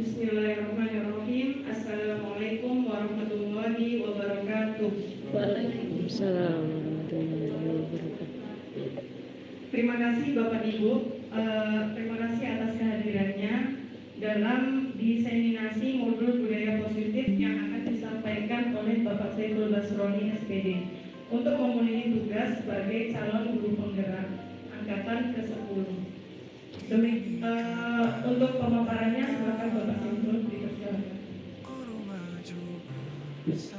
Bismillahirrahmanirrahim. Assalamualaikum warahmatullahi wabarakatuh. Waalaikumsalam warahmatullahi wabarakatuh. Terima kasih Bapak Ibu, terima kasih atas kehadirannya dalam diseminasi modul budaya positif yang akan disampaikan oleh Bapak Saiful Basroni SPD untuk memenuhi tugas sebagai calon guru penggerak angkatan ke-10. Untuk pemaparannya silakan Bapak Saiful dipersilakan.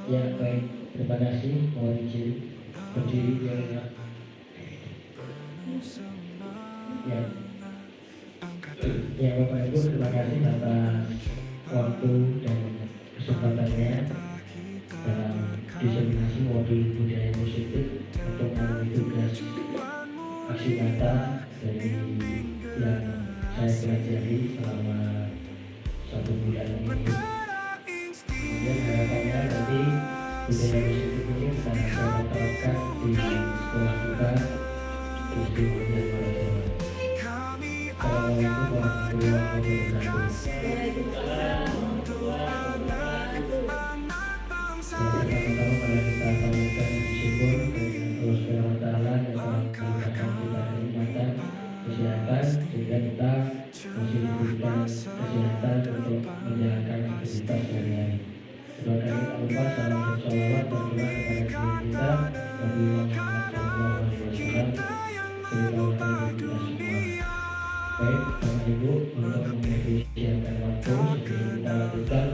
Ya baik, terima kasih. Mohon izin berdiri biar ya Bapak Ibu, terima kasih atas waktu dan kesempatannya dalam diseminasi modul budaya positif untuk memenuhi tugas aksi nyata dari yang saya pelajari selama 1 bulan ini. Kemudian harapannya nanti budaya positif ini bisa saya terapkan di sekolah kita di seluruh Jawa. Assalamualaikum warahmatullahi wabarakatuh. Pertama-tama mari kita panjatkan syukur kepada Allah Subhanahu wa taala yang telah memberikan kita kenikmatan kesehatan sehingga kita masih diberikan kesehatan untuk menjalankan aktivitas sehari-hari. Kedua kali tak lupa salam dan sholawat berdoa kepada kita Nabi Muhammad SAW semoga kita semua. Baik, Bapak Ibu, untuk mempersiapkan waktu sebelum kita lanjutkan,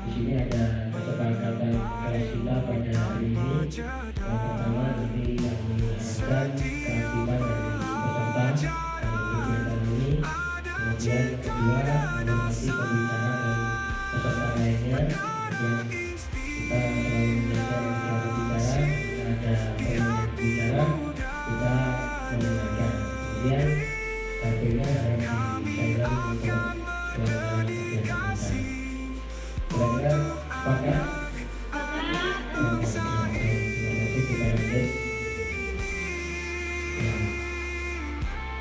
di sini ada kesepakatan kelas kita pada hari ini. Yang pertama nanti yang diharapkan keaktifan dari peserta dari kegiatan ini. Kemudian kedua menghormati pembicara dan peserta lainnya. Kemudian kita selalu menjaga yang bicara. Jika ada orang bicara, kita mendengarkan. Kemudian HP-nya harus di-silent untuk melakukan kegiatan kita. Kira-kira sepakat? Terima kasih, kita lanjut.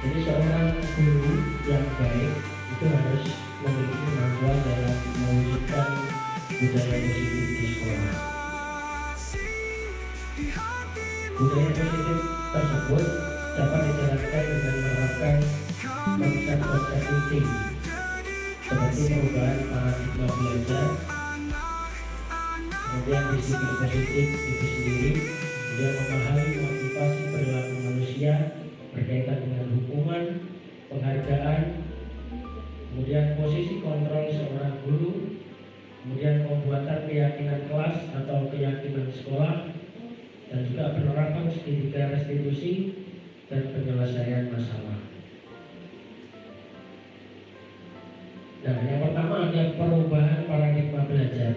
Jadi seorang guru yang baik itu harus memiliki kemampuan dalam mewujudkan budaya positif di sekolah. Budaya positif tersebut dapat dijalankan dengan menerapkan konsep-konsep penting seperti perubahan paradigma belajar, kemudian disiplin positif itu sendiri, kemudian memahami motivasi perilaku manusia berkaitan dengan hukuman, penghargaan, kemudian posisi kontrol seorang guru, kemudian pembuatan keyakinan kelas atau keyakinan sekolah, dan juga penerapan segitiga restitusi dan penyelesaian masalah. Nah, yang pertama ada perubahan paradigma belajar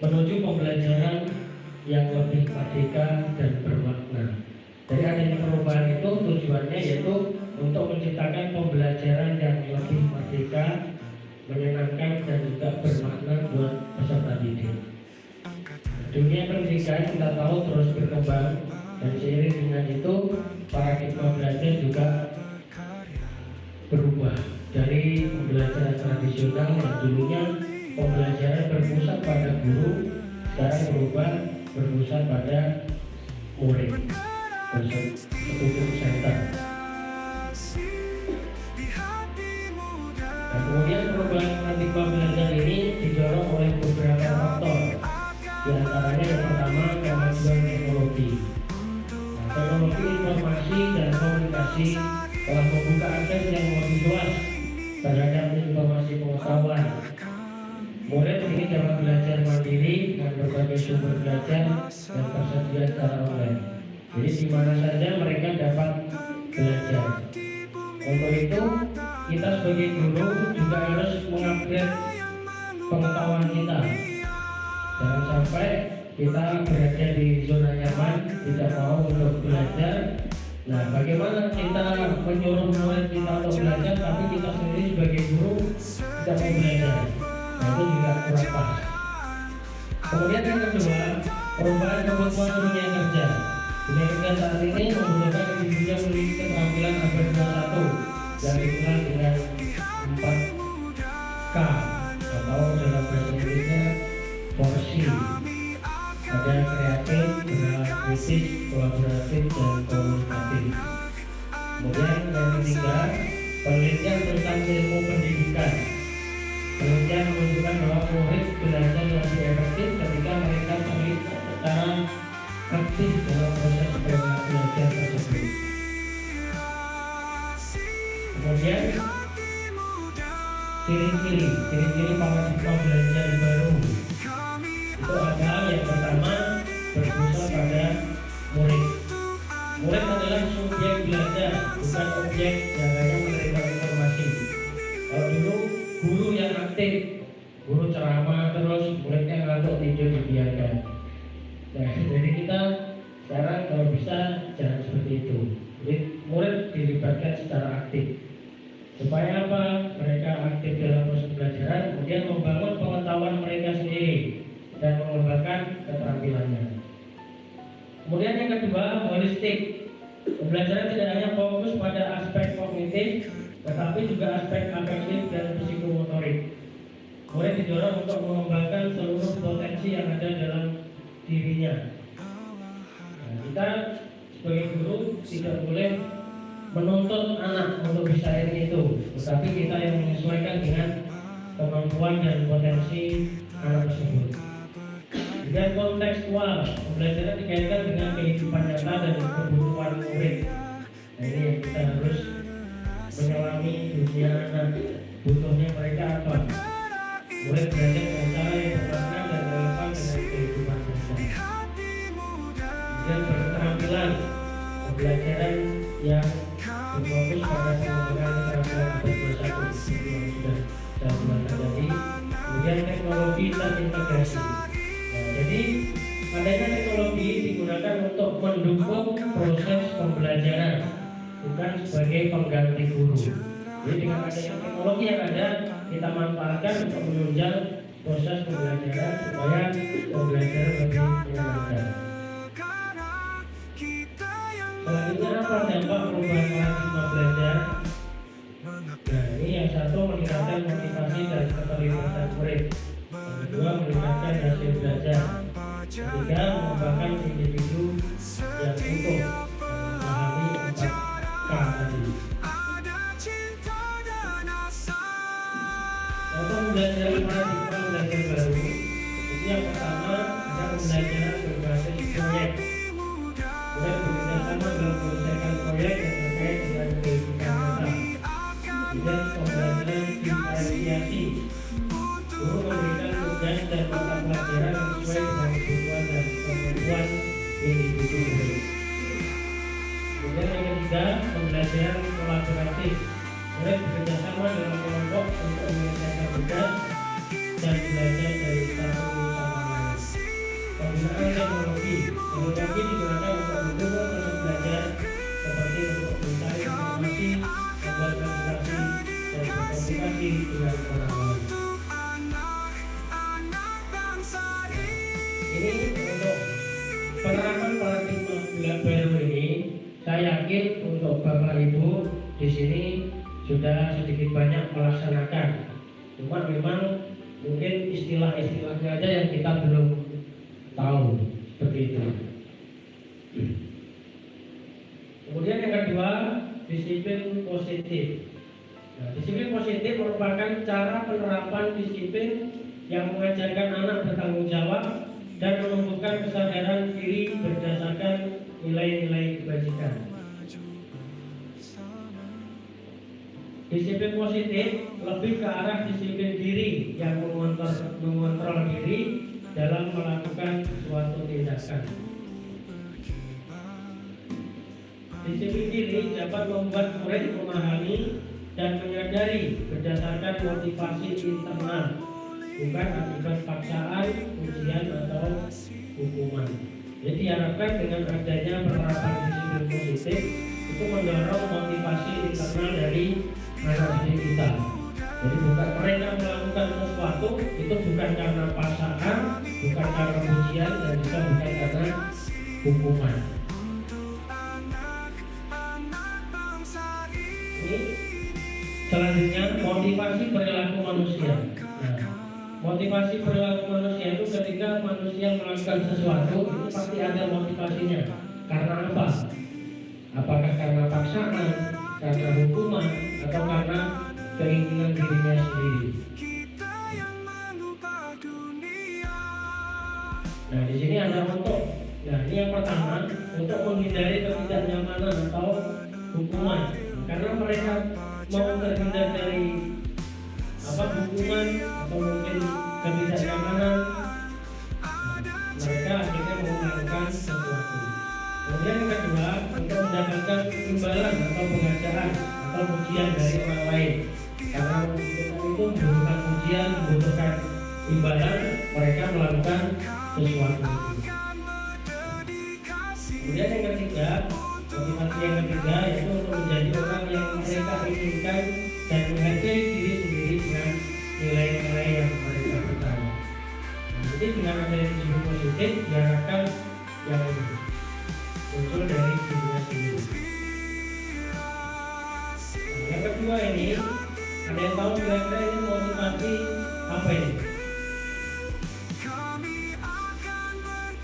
menuju pembelajaran yang lebih merdeka dan bermakna. Jadi adanya perubahan itu tujuannya yaitu untuk menciptakan pembelajaran yang lebih merdeka, menyenangkan dan juga bermakna buat peserta didik. Dunia pendidikan kita tahu terus berkembang dan seiring dengan itu paradigma belajar juga berubah dari pembelajaran tradisional yang dulunya pembelajaran berpusat pada guru, sekarang berubah berpusat pada murid, student center. Nah, kemudian perubahan paradigma belajar ini didorong oleh beberapa faktor. Di antaranya yang pertama kemajuan teknologi. Nah, teknologi informasi dan komunikasi telah membuka akses yang lebih luas terhadap informasi pengetahuan. Murid ini dapat belajar mandiri dengan berbagai sumber belajar dan tersedia secara online. Jadi di mana saja mereka dapat belajar. Untuk itu kita sebagai guru juga harus mengupgrade pengetahuan kita. Jangan sampai kita berada di zona nyaman, tidak mau untuk belajar. Nah, bagaimana kita menyuruh murid kita untuk belajar, tapi kita sendiri sebagai guru tidak mau belajar? Nah, itu juga kurang pas. Kemudian yang kedua, perubahan kebutuhan dunia kerja. Dunia kerja saat ini membutuhkan individu yang memiliki keterampilan abad 21 yang dikenal dengan 4 kolaboratif dan komunikatif. Kemudian yang ketiga, penelitian tentang ilmu pendidikan. Penelitian menunjukkan bahwa murid belajar lebih efektif ketika mereka terlibat secara aktif dalam proses belajar tersebut. Kemudian ciri-ciri mahasiswa belajar baru itu ada yang pertama, berpusat pada murid. Murid adalah subjek belajar, bukan objek yang hanya menerima informasi. Kalau dulu guru yang aktif, guru ceramah terus muridnya ngantuk tidur dibiarkan. Nah, jadi kita sekarang kalau bisa jangan seperti itu. Jadi murid dilibatkan secara aktif. Supaya apa? Mereka aktif dalam proses pelajaran, kemudian membangun pengetahuan mereka sendiri dan mengembangkan keterampilannya. Kemudian yang kedua, holistik. Pembelajaran tidak hanya fokus pada aspek kognitif, tetapi juga aspek afektif dan psikomotorik. Murid didorong untuk mengembangkan seluruh potensi yang ada dalam dirinya. Nah, kita sebagai guru tidak boleh menuntut anak untuk bisa ini itu, tetapi kita yang menyesuaikan dengan kemampuan dan potensi anak tersebut. Dan kontekstual, pembelajaran dikaitkan dengan kehidupan nyata dan kebutuhan murid. Nah, ini yang kita harus menyelami dunia anak, butuhnya mereka apa. Murid belajar dengan cara yang bermakna dan relevan dengan kehidupan mereka. Dan berketerampilan, pembelajaran yang berfokus pada pengembangan keterampilan abad 21 seperti yang sudah saya jelaskan tadi. Kemudian teknologi terintegrasi. Jadi adanya teknologi digunakan untuk mendukung proses pembelajaran, bukan sebagai pengganti guru. Jadi dengan adanya teknologi yang ada, kita manfaatkan untuk menunjang proses pembelajaran supaya pembelajaran lebih menyenangkan. Selanjutnya apa dampak perubahan paradigma belajar? Nah, ini yang satu meningkatkan motivasi dan keterlibatan murid. Yang kedua meningkatkan hasil belajar. Ketiga mengembangkan individu yang utuh memahami 4K tadi. Untuk mempelajari paradigma belajar baru, itu yang pertama ada pembelajaran berbasis proyek. Murid bekerjasama dalam menyelesaikan proyek yang terkait dengan kehidupan nyata. Kemudian pembelajaran diferensiasi. Guru memberikan tugas dan mata pelajaran yang sesuai dengan kebutuhan dan kemampuan individu murid. Kemudian yang ketiga, pembelajaran kolaboratif. Murid bekerjasama dalam kelompok untuk menyelesaikan tugas dan belajar dari satu sama lain. Penggunaan teknologi. Teknologi digunakan untuk mendukung proses belajar seperti untuk mencari informasi, membuat presentasi, dan berkomunikasi dengan orang lain. Ini untuk penerapan paradigma baru ini, saya yakin untuk Bapak Ibu di sini sudah sedikit banyak melaksanakan. Cuma memang mungkin istilah-istilahnya aja yang kita belum tahu seperti itu. Kemudian yang kedua, disiplin positif. Nah, disiplin positif merupakan cara penerapan disiplin yang mengajarkan anak bertanggung jawab dan menumbuhkan kesadaran diri berdasarkan nilai-nilai kebajikan. Disiplin positif lebih ke arah disiplin diri yang mengontrol diri dalam melakukan suatu tindakan. Disiplin diri dapat membuat murid memahami dan menyadari berdasarkan motivasi internal, bukan akibat paksaan, ujian atau hukuman. Jadi diharapkan dengan adanya penerapan disiplin positif itu mendorong motivasi internal dari anak didik kita. Jadi bukan mereka melakukan sesuatu itu bukan karena paksaan, bukan karena ujian, dan juga bukan karena hukuman. Ini selanjutnya motivasi perilaku manusia. Nah, motivasi perilaku manusia itu ketika manusia melakukan sesuatu itu pasti ada motivasinya. karena apa? Apakah karena paksaan, karena hukuman, atau karena keinginan dirinya sendiri? Nah, di sini ada untuk. Nah, ini yang pertama, untuk menghindari ketidaknyamanan atau hukuman. Karena mereka mau terhindar dari hukuman atau mungkin ketidaknyamanan, mereka akhirnya melakukan sesuatu. Kemudian yang kedua, untuk mendapatkan imbalan atau penghargaan atau pujian dari orang lain. Karena kita itu membutuhkan pujian, membutuhkan imbalan, mereka melakukan sesuatu. Kemudian yang ketiga, motivasi yang ketiga yaitu untuk menjadi orang yang mereka inginkan dan menghargai diri sendiri dengan nilai-nilai yang mereka percaya. Jadi dengan adanya jiwa positif diharapkan yang muncul dari dirinya sendiri. Nah, yang kedua ini, ada yang tahu kira-kira ini motivasi apa ini?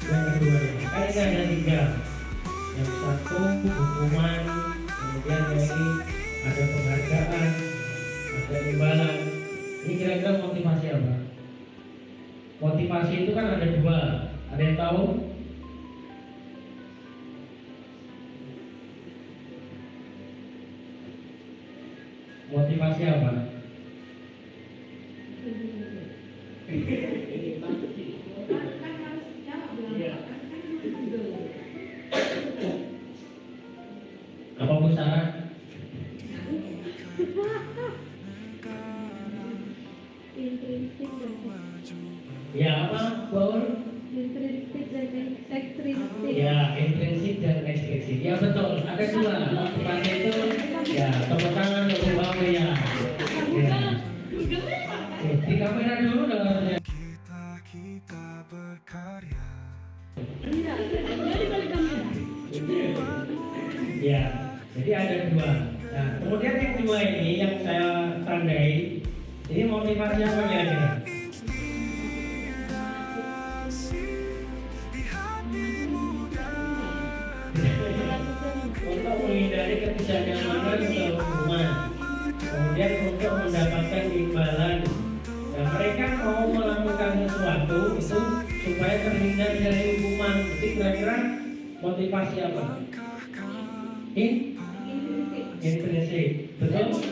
Yang kedua ini, kan ini ada tiga. Yang satu hukuman, kemudian yang ini ada penghargaan, ada imbalan. Ini kira-kira motivasi apa? Motivasi itu kan ada dua. Ada yang tahu? Motivasi apa? Apa Bu Sarah? Intrinsik dan Ya apa? Baul? intrinsik dan ekstrinsik. Ya, intrinsik dan ekstrinsik. Ya betul. Ada dua. Motivasi itu ya tepuk tangan untuk Baul ya. Ya. Di kamera dulu dong. Kita berkarya. Ya, jadi ada dua. Nah, kemudian yang dua ini yang saya tandai, ini motivasi apa kira-kira? Untuk menghindari ketidaknyamanan atau hukuman, kemudian untuk mendapatkan imbalan. Nah, mereka mau melakukan sesuatu itu supaya terhindar dari hukuman. Jadi kira-kira motivasi apa? Intrinsik, betul?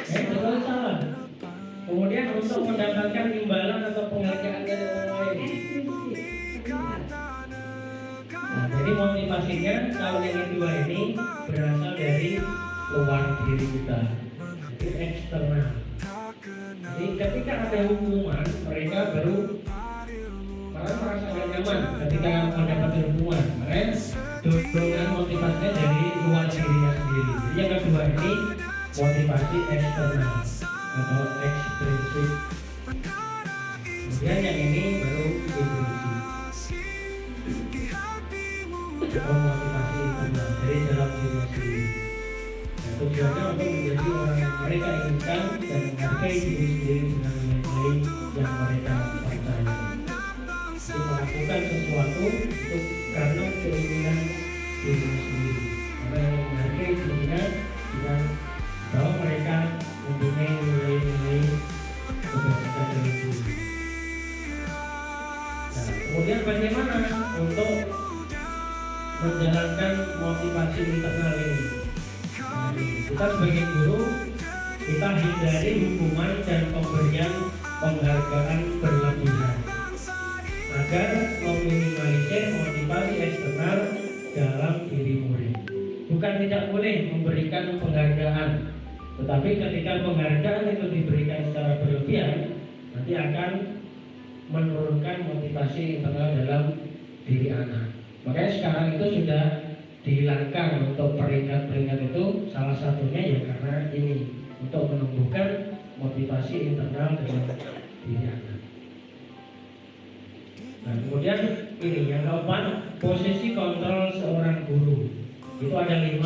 Betul salah. Kemudian untuk mendapatkan imbalan atau penghargaan dari orang lain. Nah, jadi motivasinya kalau yang kedua ini berasal dari luar diri kita, jadi eksternal. Jadi ketika ada hukuman, mereka baru merasa gak nyaman ketika mendapatkan hukuman. Makanya dorongan motivasinya dari luar dirinya sendiri. Jadi yang kedua ini motivasi eksternal atau ekstrinsik. Kemudian yang ini baru intrinsik atau motivasi internal dari dalam dirinya sendiri. Nah, tujuannya untuk menjadi orang yang mereka inginkan dan menghargai diri sendiri dengan nilai-nilai yang mereka percaya. Jadi melakukan sesuatu itu karena keinginan dirinya sendiri, karena yang menghargai dirinya dengan bahwa mereka mempunyai nilai-nilai kebajikan dari diri. Nah, kemudian bagaimana untuk menjalankan motivasi internal ini? Nah, kita sebagai guru, kita hindari hukuman dan pemberian penghargaan berlebihan agar meminimalisir motivasi eksternal dalam diri murid. Bukan tidak boleh memberikan penghargaan, tetapi ketika penghargaan itu diberikan secara berlebihan, nanti akan menurunkan motivasi internal dalam diri anak. Makanya sekarang itu sudah dihilangkan untuk peringkat-peringkat itu, salah satunya ya karena ini, untuk menumbuhkan motivasi internal dalam diri anak. Nah, kemudian ini yang keempat, posisi kontrol seorang guru. Itu ada 5.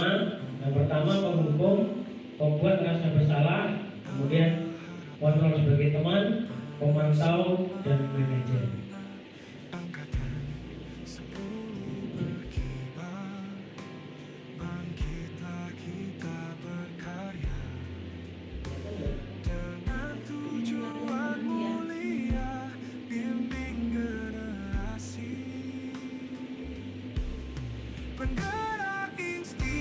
Yang pertama penghukum, pembuat rasa bersalah, kemudian kontrol sebagai teman, pemantau, dan manajer. penggerak inspirasi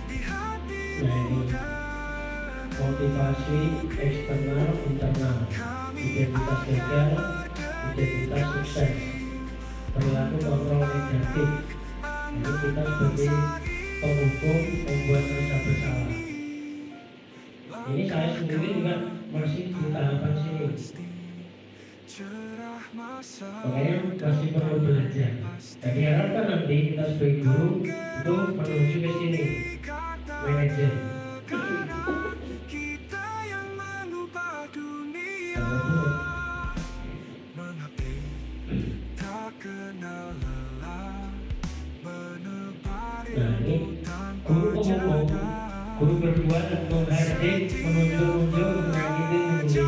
di hati Nah, ini motivasi eksternal, internal, identitas gagal, identitas sukses, perilaku kontrol negatif. Jadi kita sebagai penghukum membuat rasa bersalah. Ini saya sendiri juga masih di tahapan sini, cerah masa makanya masih perlu belajar. Dan diharapkan nanti kita sebagai guru itu menuju ke sini, manajer. kita yang mengubah dunia Betul. mengabdi tak kenal lelah menebar Nah, ini tanpa guru pemukul, guru berdua menghardik, menunjuk-nunjuk, menyakiti,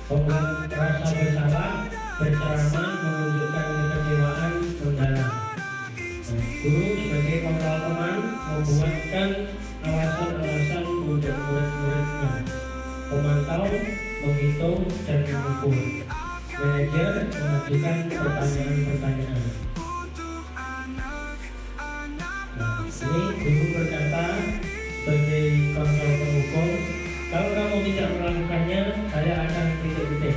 membuat rasa bersalah, berceramah, menunjukkan kekecewaan mendalam. Nah, guru sebagai kontrol teman membuatkan alasan-alasan untuk murid-muridnya, pemantau, menghitung, dan mengukur. Manajer mengajukan pertanyaan-pertanyaan. Nah, ini guru berkata sebagai kontrol pengukur, kalau kamu tidak melakukannya, saya akan titik-titik.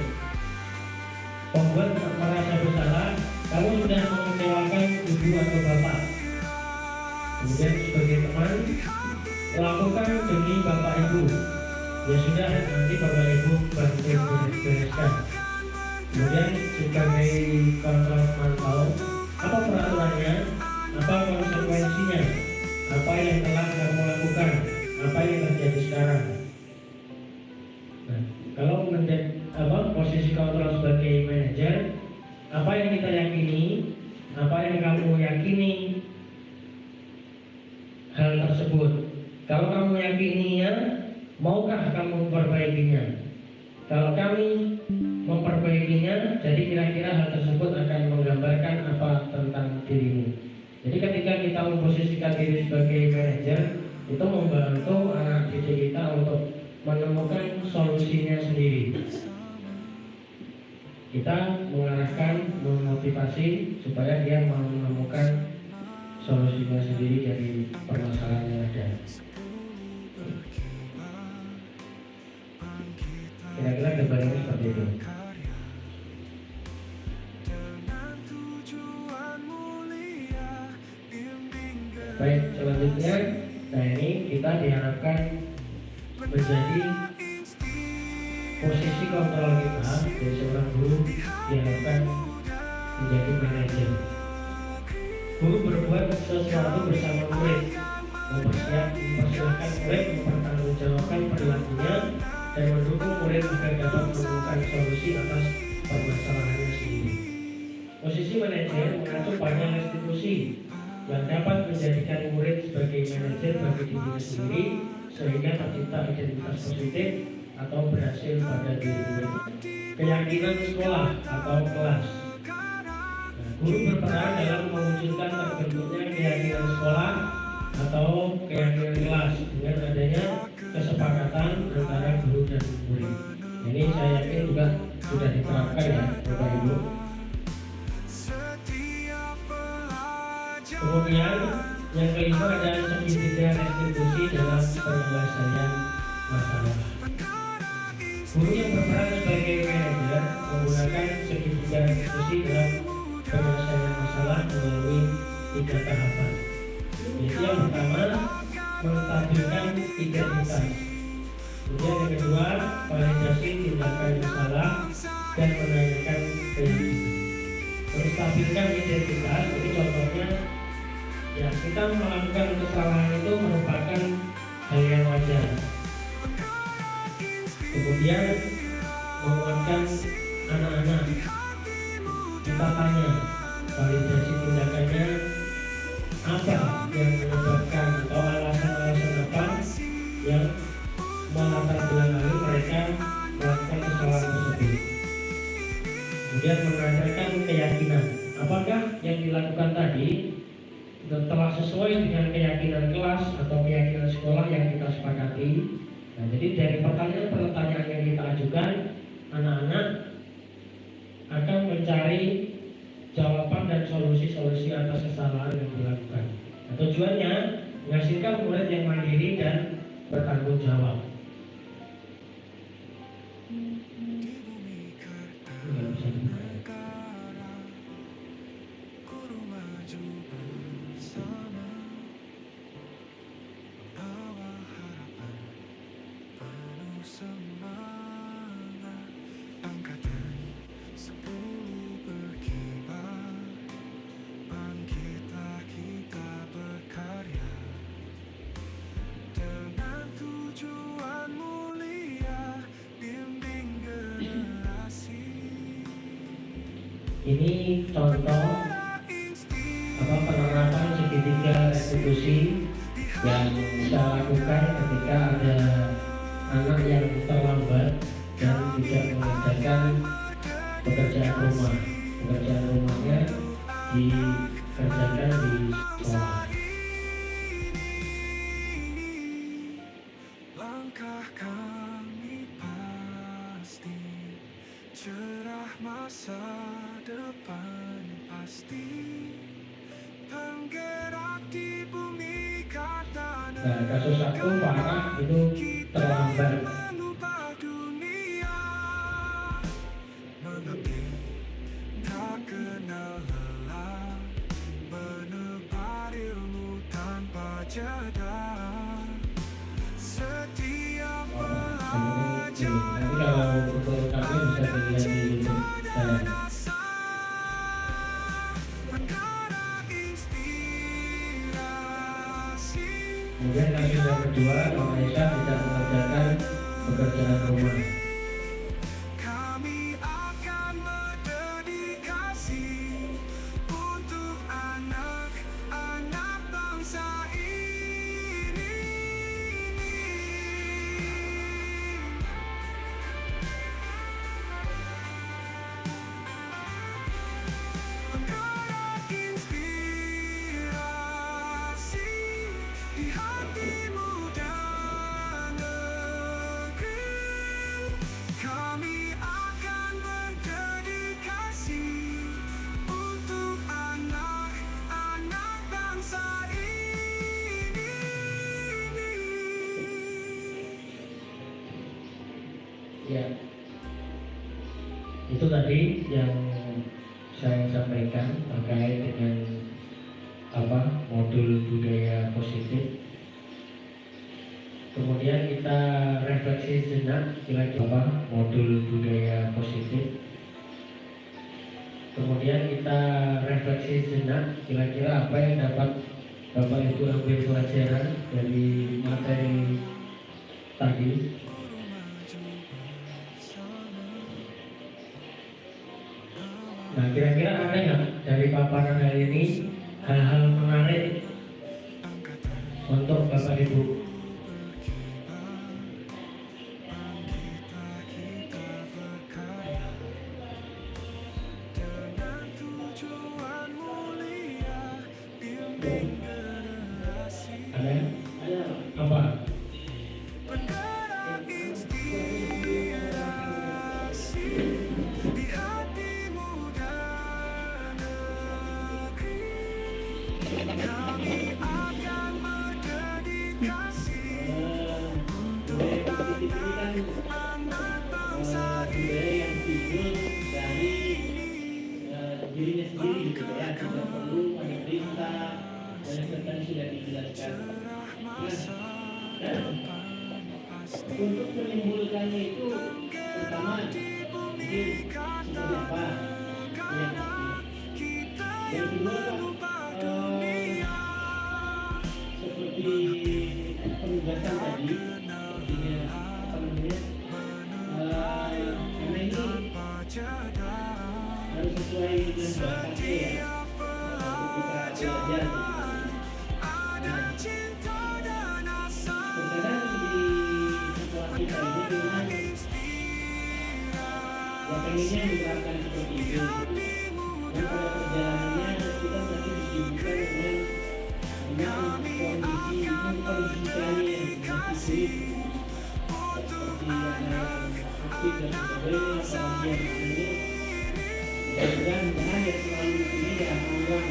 Pembuat merasa bersalah, kamu sudah mengecewakan ibu atau bapak. Kemudian sebagai teman, lakukan demi bapak ibu. Ya sudah, nanti bapak ibu bantu bereskan. Kemudian sebagai kontrol pemantau, apa peraturannya, apa konsekuensinya, apa yang telah kamu lakukan, apa yang terjadi sekarang. Nah, kalau menjadi posisi kontrol sebagai manajer, apa yang kita yakini, apa yang kamu yakini hal tersebut. Kalau kamu yakininya, maukah kamu memperbaikinya? Kalau kami memperbaikinya, jadi kira-kira hal tersebut akan menggambarkan apa tentang dirimu. Jadi ketika kita memposisikan diri sebagai manajer, itu membantu anak didik kita untuk menemukan solusinya sendiri. Kita mengarahkan, memotivasi supaya dia mau menemukan solusinya sendiri dari permasalahan yang ada. Kira-kira gambarnya seperti itu. Baik, selanjutnya, nah ini kita diharapkan menjadi posisi kontrol kita dari seorang guru, diharapkan menjadi manajer. Guru berbuat sesuatu bersama murid, mempersilahkan murid mempertanggungjawabkan perilakunya dan mendukung murid agar dapat menemukan solusi atas permasalahannya sendiri. Posisi manajer mengacu pada restitusi yang dapat menjadikan murid sebagai manajer bagi dirinya sendiri sehingga tercipta identitas positif atau berhasil pada diri murid. Keyakinan sekolah atau kelas. Nah, guru berperan dalam mewujudkan terbentuknya keyakinan sekolah atau keyakinan kelas dengan adanya kesepakatan antara guru dan murid. Ini saya yakin juga sudah diterapkan ya Bapak Ibu. Kemudian yang kelima adalah segitiga restitusi dalam penyelesaian masalah. Guru yang berperan sebagai manajer menggunakan segitiga restitusi dalam penyelesaian masalah melalui 3 tahapan. Jadi yang pertama, menstabilkan identitas. Kemudian yang kedua, validasi tindakan yang salah dan menanyakan keyakinan. Menstabilkan identitas, ini contohnya ya, kita melakukan kesalahan itu merupakan hal yang wajar. Kemudian menguatkan anak-anak, kita tanya validasi tindakannya apa yang menyebabkan atau alasan-alasan apa yang melatar belakangi mereka melakukan kesalahan tersebut. Kemudian menanyakan keyakinan, apakah yang dilakukan tadi telah sesuai dengan keyakinan kelas atau keyakinan sekolah yang kita sepakati. Nah, jadi dari pertanyaan-pertanyaan yang kita ajukan, anak-anak akan mencari jawaban dan solusi atas kesalahan yang dilakukan. Nah, tujuannya menghasilkan murid yang mandiri dan bertanggung jawab. Di bumi kertas Nggak bisa dibuka. negara, guru maju bersama, membawa harapan penuh semangat. Angkatan 10 berkibar, bangkitlah kita berkarya dengan tujuan mulia, bimbing generasi. Ini contoh penerapan segitiga restitusi yang kita lakukan ketika ada anak yang terlambat dan tidak mengerjakan pekerjaan rumah. Pekerjaan rumahnya dikerjakan di sekolah. Langkah kami pasti cerah, masa depan pasti penggerak di bumi kata. Nah, kasus aku parah itu terlambat. Mengubah dunia, mengabdi tak kenal lelah, menebar ilmu tanpa jeda. Setiap Nanti pelajar kalau untuk kami bisa dilihat di YouTube saya. perkara inspirasi. Kemudian kasus yang kedua, Bapak Esa tidak mengerjakan pekerjaan rumah. Kami akan berdedikasi untuk anak-anak bangsa ini. Perkara inspirasi di hati muda negeri. Kami akan berdedikasi untuk anak-anak bangsa ini. Ya, itu tadi yang saya sampaikan terkait dengan modul budaya positif. Kemudian kita refleksi sejenak kira-kira modul budaya positif. Kemudian kita refleksi sejenak kira-kira apa yang dapat Bapak Ibu ambil pelajaran dari materi tadi. Nah, kira-kira ada nggak dari paparan hari ini hal-hal menarik untuk Bapak Ibu? Dengan tujuan mulia, bimbing generasi. Ada? Apa? Penggerak inspirasi di hati muda negeri. Kami akan berdedikasi untuk anak bangsa Budaya yang timbul dari dirinya sendiri gitu ya, tidak perlu ada perintah dan tadi sudah dijelaskan. Nah, untuk menimbulkannya itu pertama mungkin seperti apa? Yang kedua seperti penugasan tadi, artinya apa namanya? Karena ini harus sesuai dengan bakatnya ya. Kita belajar gitu. Terkadang di situasi kita ini memang ya pengennya menerapkan seperti itu. Dan pada perjalanannya kita nanti disibukkan dengan kondisi kondisikannya yang masih sulit, seperti ada aktif dan sebagainya, apalagi yang ini mudah-mudahan ya selalu ini ya Allah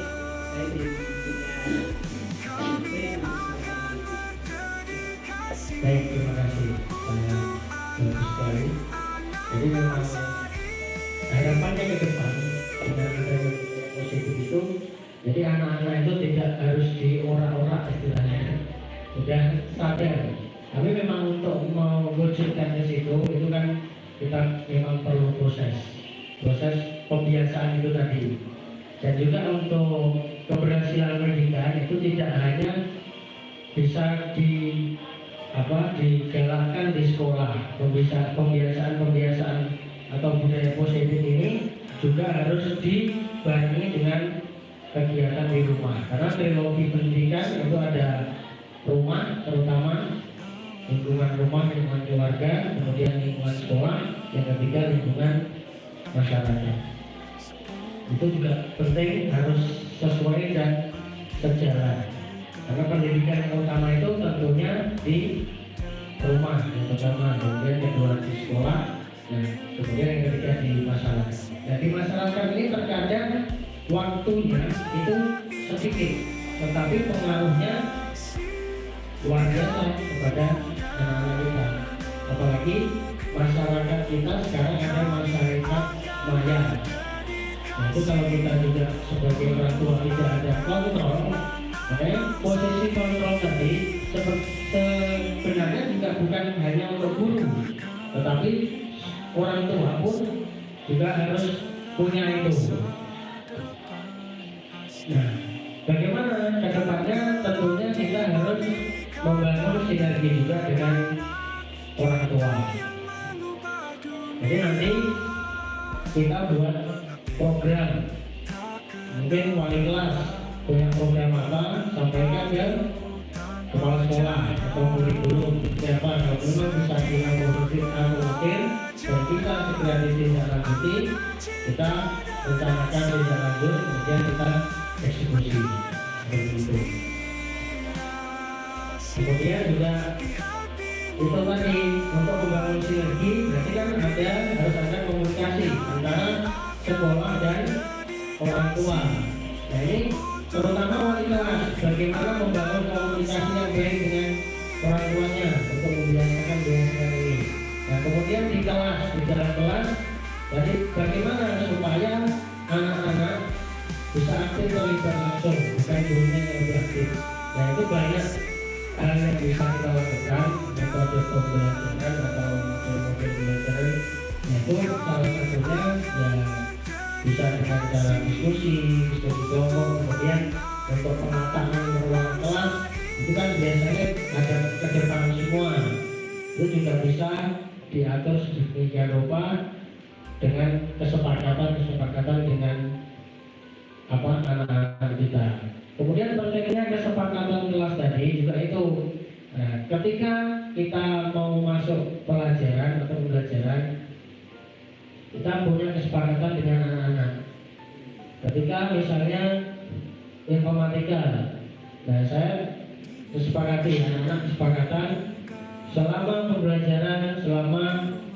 saya di baik, terima kasih. Bagus sekali. Jadi memang harapannya ke depan dengan adanya positif itu, jadi anak-anak itu tidak harus diorak-orak istilahnya, sudah sadar. Tapi memang untuk mewujudkan ke situ itu kan kita memang perlu proses pembiasaan itu tadi. Dan juga untuk keberhasilan pendidikan itu tidak hanya bisa digalakkan di sekolah. Pembiasaan atau budaya positif ini juga harus dibarengi dengan kegiatan di rumah. Karena trilogi pendidikan itu ada rumah, terutama lingkungan rumah, lingkungan keluarga, kemudian lingkungan sekolah, yang ketiga lingkungan masyarakat. Itu juga penting, harus sesuai dan sejalan. Karena pendidikan yang utama itu tentunya di rumah yang pertama, kemudian kedua di sekolah, dan kemudian yang ketiga di masyarakat. Nah, di masyarakat ini terkadang waktunya itu sedikit, tetapi pengaruhnya luar biasa kepada anak-anak kita. Apalagi masyarakat kita sekarang ada masyarakat maya. Nah, itu kalau kita juga sebagai orang tua tidak ada kontrol, makanya posisi kontrol tadi sebenarnya juga bukan hanya untuk guru, tetapi orang tua pun juga harus punya itu. Nah, bagaimana ke depannya? Tentunya kita harus membangun sinergi juga dengan orang tua. Jadi nanti kita buat program, mungkin wali kelas punya program apa, sampaikan ke kepala sekolah atau guru siapa kalau memang bisa diakomodir dan kita segera ditindaklanjuti, kita rencanakan tindak lanjut, kemudian kita eksekusi seperti itu. Kemudian juga itu tadi untuk membangun sinergi, berarti kan harus ada komunikasi antara sekolah dan orang tua. Nah, ini terutama wali kelas, bagaimana membangun komunikasi yang baik dengan orang tuanya untuk membiasakan ini. Nah, kemudian di dalam kelas, jadi bagaimana supaya anak-anak bisa aktif terlibat langsung, bukan gurunya yang lebih aktif. Nah, itu banyak hal yang bisa kita lakukan, metode pembelajaran atau metode belajar. Nah, itu salah satunya ya bisa dengan cara diskusi kelompok. Kemudian untuk penataan ruang kelas itu kan biasanya ada ke depan semua, itu juga bisa diatur sedemikian rupa dengan kesepakatan dengan anak-anak kita. Kemudian pentingnya kesepakatan kelas tadi juga itu. Nah, ketika kita mau masuk pelajaran atau pembelajaran, kita punya kesepakatan dengan anak-anak. Ketika misalnya informatika, nah saya kesepakati, anak-anak kesepakatan selama pembelajaran, selama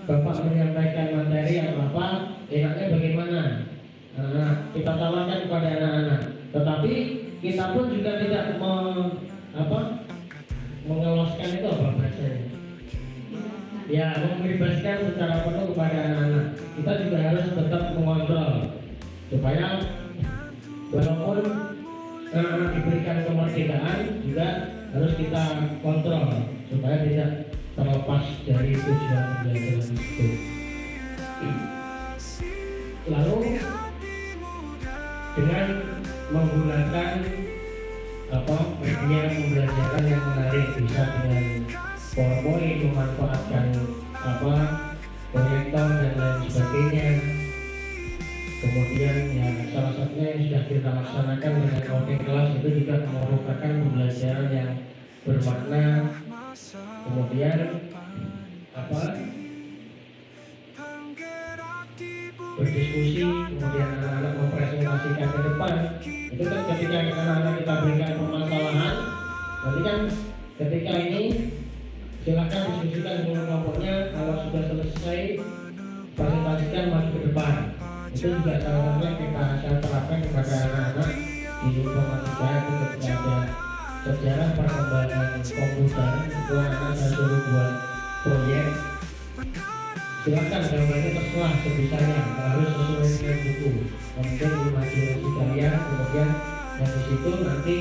Bapak menyampaikan materi atau apa, enaknya bagaimana? Kita tawarkan kepada anak-anak. Tetapi kita pun juga tidak mengeloskan itu apa bahasanya? Ya, membebaskan secara penuh kepada anak-anak. Kita juga harus tetap mengontrol supaya walaupun anak-anak diberikan kemerdekaan juga harus kita kontrol supaya tidak terlepas dari tujuan pembelajaran itu. Lalu dengan menggunakan media pembelajaran yang menarik, bisa dengan PowerPoint, memanfaatkan proyektor dan lain sebagainya. Kemudian ya salah satunya yang sudah kita laksanakan dengan coding kelas itu juga merupakan pembelajaran yang bermakna. Kemudian berdiskusi, kemudian anak-anak mempresentasikan ke depan. Itu kan ketika anak-anak kita berikan permasalahan, nanti kan ketika ini silakan diskusikan dengan kelompoknya. Kalau sudah selesai presentasikan maju ke depan. Itu juga salah satu yang saya terapkan kepada anak-anak informatika itu ketika ada sejarah perkembangan komputer itu anak saya suruh buat proyek, silakan gambarnya terserah sebisanya, harus sesuai dengan buku, kemudian imajinasi kalian, kemudian dari situ nanti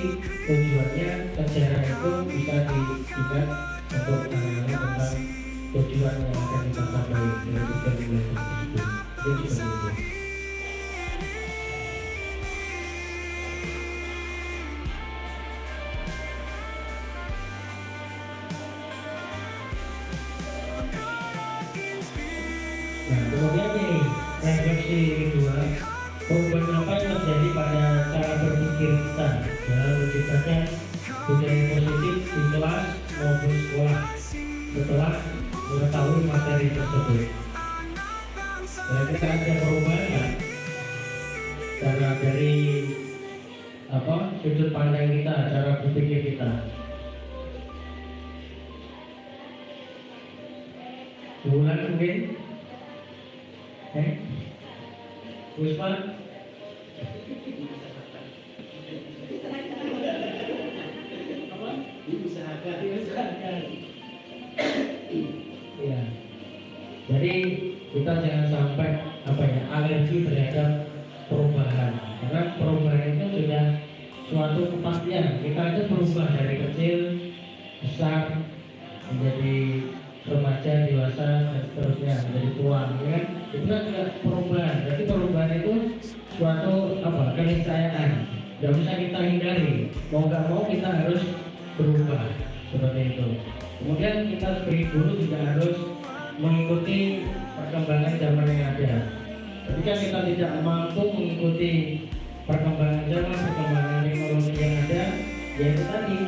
tujuannya sejarah itu bisa diingat untuk anak-anak tentang tujuan yang akan kita capai dari tujuan tersebut. Itu seperti itu. Nah, kemudian ini refleksi kedua, perubahan apa yang terjadi pada cara berpikir kita dalam menciptakan budaya positif di kelas maupun sekolah setelah mengetahui materi tersebut. Dan kita ada perubahan nggak? Cara dari sudut pandang kita, cara berpikir kita. Bulan mungkin? Puspa? Apa? Diusahakan. Ya. Jadi kita jangan sampai alergi terhadap perubahan. Karena perubahan itu sudah suatu kepastian. Kita aja berubah dari kecil, besar, menjadi remaja, dewasa, dan seterusnya, menjadi tua, ya kan? Itu kan juga perubahan. Jadi perubahan itu suatu keniscayaan. Tidak bisa kita hindari. Mau nggak mau kita harus berubah seperti itu. Kemudian kita sebagai guru juga harus mengikuti perkembangan zaman yang ada. Ketika kita tidak mampu mengikuti perkembangan zaman, perkembangan teknologi yang ada, ya itu tadi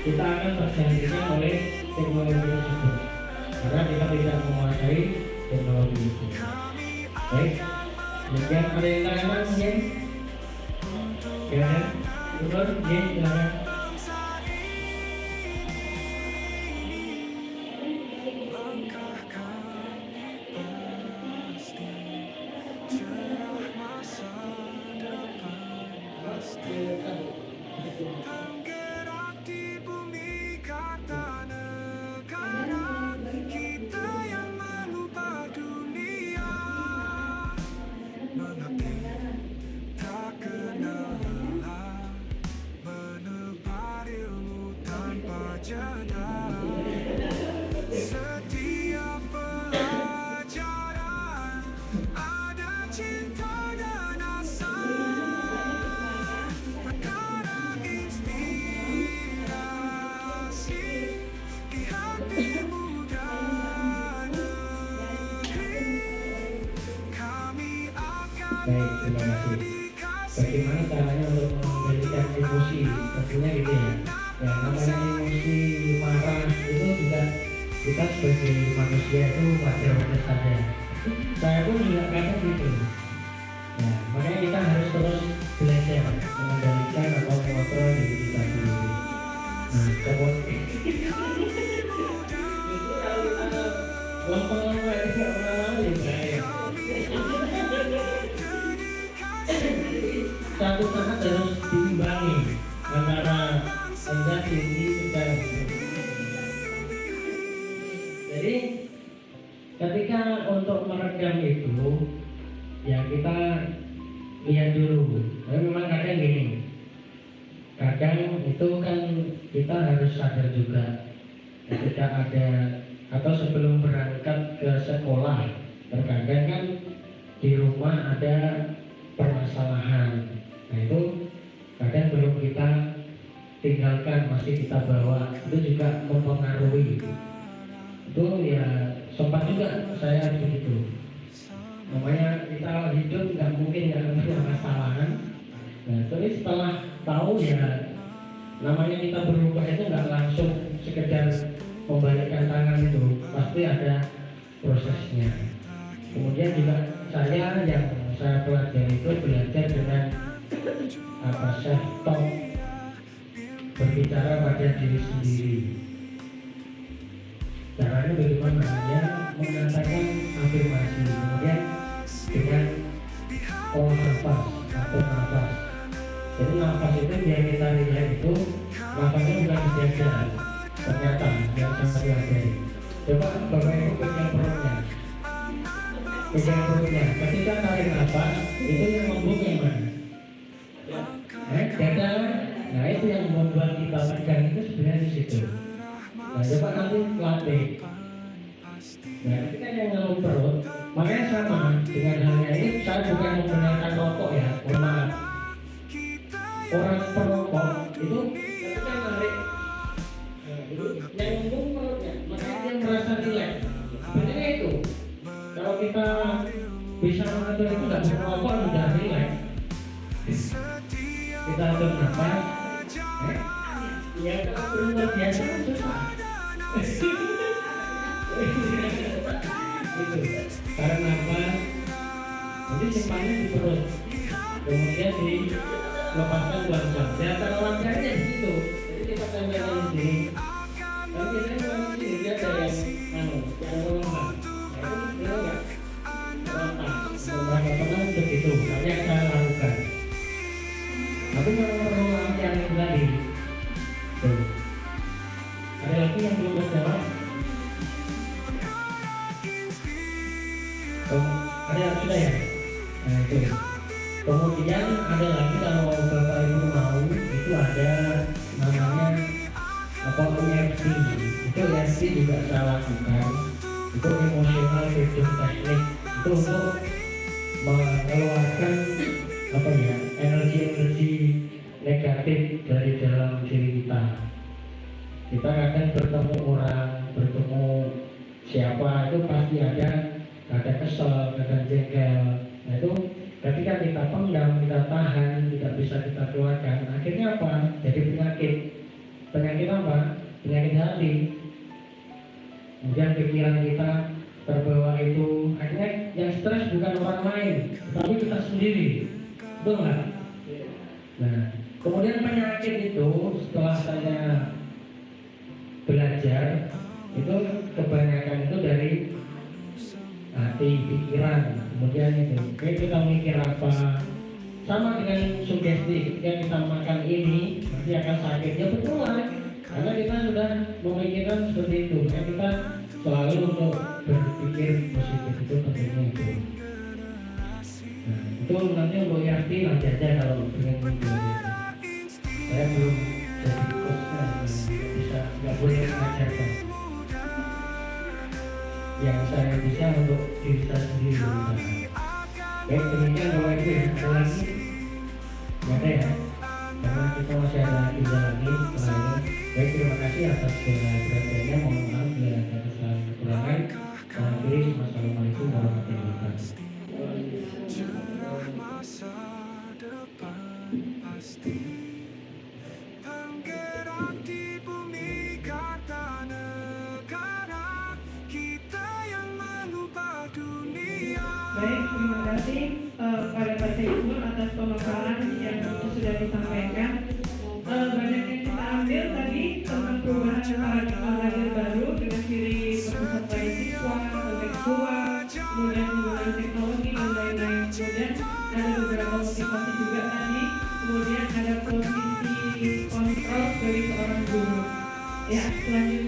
kita akan tergantikan oleh teknologi tersebut karena kita tidak menguasai teknologi itu. Baik, kemudian ada yang tanyakan mungkin? Ya, betul, ya, silakan. Bergerak di bumi kata negara, kita yang mengubah dunia. Mengabdi tak kenal lelah, menebar ilmu tanpa jeda. Setiap pelajaran ada cinta dan asa. Baik, terima kasih. Bagaimana caranya untuk memberikan emosi? Tentunya gitu ya. Ya, namanya emosi marah itu juga kita sebagai manusia itu wajar-wajar saja. Saya pun juga kadang gitu. Ya, makanya kita harus terus belajar mengendalikan atau mengontrol diri kita sendiri. Nah, coba itu kalau kita lempeng-lempeng itu nggak pernah ya. Satu saat harus diimbangi antara rendah tinggi sedang. Jadi ketika untuk meredam itu ya kita lihat dulu. Tapi memang kadang gini, kadang itu kan kita harus sadar juga ketika ada atau sebelum berangkat ke sekolah, terkadang kan di rumah ada permasalahan. Nah itu kadang belum kita tinggalkan, masih kita bawa, itu juga mempengaruhi. Itu ya sempat juga saya begitu. Namanya kita hidup nggak mungkin nggak punya masalahan. Nah tapi setelah tahu ya namanya kita berubah itu nggak langsung sekedar membalikkan tangan itu, pasti ada prosesnya. Kemudian juga saya yang saya pelajari itu belajar dengan self talk, berbicara pada diri sendiri. Caranya bagaimana? Ya mengatakan afirmasi, kemudian dengan olah nafas atau nafas. Jadi nafas itu biar kita relax itu nafasnya bukan dijaga, ternyata yang saya pelajari. Coba Bapak Ibu pegang perutnya, pegang perutnya. Ketika tarik nafas itu yang membuka yang mana? Dada. Nah itu yang membuat kita pegang itu sebenarnya di situ. Nah coba nanti latih. Nah ketika yang ngeluh perut, makanya sama dengan halnya ini saya bukan menggunakan rokok ya, mohon maaf. Orang perokok itu ketika narik, yang membuka perutnya, makanya dia merasa rileks. Sebenarnya itu, kalau kita bisa mengatur itu nggak merokok sudah rileks. Kita atur nafas. Ya kalau belum terbiasa susah. Itu tarik nafas, nanti simpannya di perut, kemudian dilepaskan pelan-pelan. Ya kalau lancarnya begitu, jadi kita tempelkan di sini. Tapi biasanya kalau di sini dia ada yang lemah. Nah itu enggak lepas. Beberapa teman begitu, tapi yang saya lakukan. Tapi kalau perlu yang tadi. Tuh. Ada lagi yang belum terjawab? Ada yang sudah ya? Nah itu. Kemudian ada lagi kalau Bapak Ibu mau itu ada namanya EFT. Itu EFT juga saya lakukan. Itu emotional freedom technique. Itu untuk mengeluarkan energi negatif dari dalam diri kita. Kita akan bertemu orang, bertemu siapa itu pasti ada kesel, ada jengkel. Nah itu ketika kita pendam, kita tahan, tidak bisa kita keluarkan, akhirnya apa? Jadi penyakit. Penyakit apa? Penyakit hati. Kemudian pikiran kita terbawa itu, akhirnya yang stres bukan orang lain, tapi kita sendiri. Betul nggak? Nah, kemudian penyakit itu setelah saya belajar itu kebanyakan itu dari hati, pikiran, kemudian itu kita mikir apa, sama dengan sugesti. Ketika kita makan ini nanti akan sakit, ya betul lah, karena kita sudah memikirkan seperti itu. Ya, kita selalu untuk berpikir positif itu pentingnya itu. Nah, itu nanti untuk EFT nanti aja kalau pengen belajar. Saya belum jadi coachnya, nggak boleh mengajarkan. Yang saya bisa untuk diri saya sendiri berusaha. Baik, demikian Bapak Ibu ya. Ada lagi? Nggak ada ya? Karena kita masih ada agenda lagi setelah ini. Baik, terima kasih atas segala perhatiannya. Mohon maaf bila ada kesalahan kekurangan. Akhiri, wassalamualaikum warahmatullahi wabarakatuh. Masa depan pasti penggerak di bumi kata negara kita yang mengubah dunia. Baik, terima kasih pada Bapak Ibu atas pemaparan yang sudah disampaikan. Banyak yang kita ambil tadi tentang perubahan paradigma belajar baru dengan ciri peserta siswa, kontekstual, kemudian penggunaan teknologi dan lain-lain. Kemudian ada beberapa motivasi juga tadi. Kemudian ada posisi kontrol sebagai seorang guru. Ya, selanjutnya